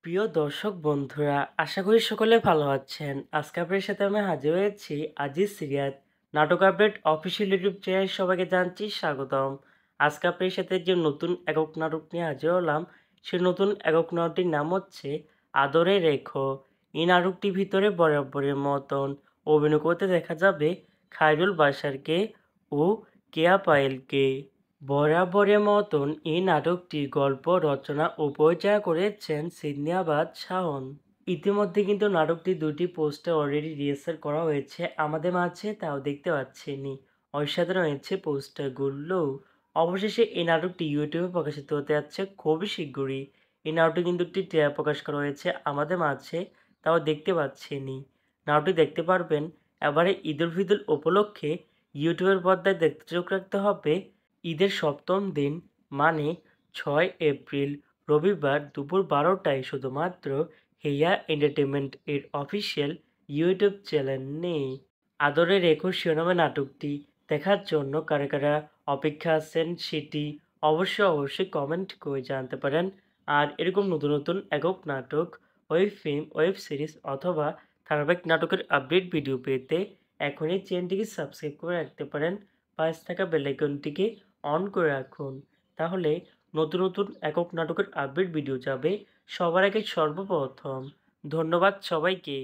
প্রিয় দর্শক বন্ধুরা, আশা করি সকলে ভালো আছেন। আজকে আপনাদের সাথে আমি হাজির হয়েছি আজিজ সিরিয়াত নাটক আপডেট অফিসিয়াল ইউটিউব চ্যানেল। সবাইকে জানাচ্ছি স্বাগতম। আজকে আপনাদের সাথে যে নতুন একক নাটক নিয়ে হাজির হলাম, সেই নতুন একক নাটকটির নাম হচ্ছে আদরে রেখো। এই নাটকটির ভিতরে বরাবরের মতন অভিনয় করতে দেখা যাবে খায়রুল বাশারকে ও কেয়া পায়েলকে। বরাবরের মতন এই নাটকটির গল্প রচনা ও পরিচালনা করেছেন সিদনিয়াবাদ শাওন। ইতিমধ্যে কিন্তু নাটকটির দুটি পোস্টার অলরেডি রিহার্সাল করা হয়েছে আমাদের মাঝে, তাও দেখতে পাচ্ছেনি। অসাধারণ হয়েছে পোস্টারগুলো। অবশেষে এই নাটকটি ইউটিউবে প্রকাশিত হতে যাচ্ছে খুবই শীঘ্রই। এই নাটকটি কিন্তু একটি ট্রেলার প্রকাশ করা হয়েছে আমাদের মাঝে, তাও দেখতে পাচ্ছেনি। নাটকটি দেখতে পারবেন। এবারে ঈদুল ফিতর উপলক্ষে ইউটিউবের পর্দায় দেখতে চোখ রাখতে হবে। ঈদের সপ্তম দিন মানে ৬ এপ্রিল রবিবার দুপুর ১২টায় শুধুমাত্র হেয়া এন্টারটেইনমেন্ট এর অফিসিয়াল ইউটিউব চ্যানেলে। আদরে রেখো শিরোনামে নাটকটি দেখার জন্য কারা কারা অপেক্ষা আছেন সেটি অবশ্যই কমেন্ট করে জানাতে পারেন। আর এরকম নতুন নতুন একক নাটক, ওয়েব ফিল্ম, ওয়েব সিরিজ অথবা ধারাবাহিক নাটকের আপডেট ভিডিও পেতে এখনই চ্যানেলটিকে সাবস্ক্রাইব করে রাখতে পারেন। পাশে থাকা বেল আইকনটিকে অন করে রাখুন। তাহলে নতুন নতুন একক নাটকের আপডেট ভিডিও যাবে সবার আগে সর্বপ্রথম। ধন্যবাদ সবাইকে।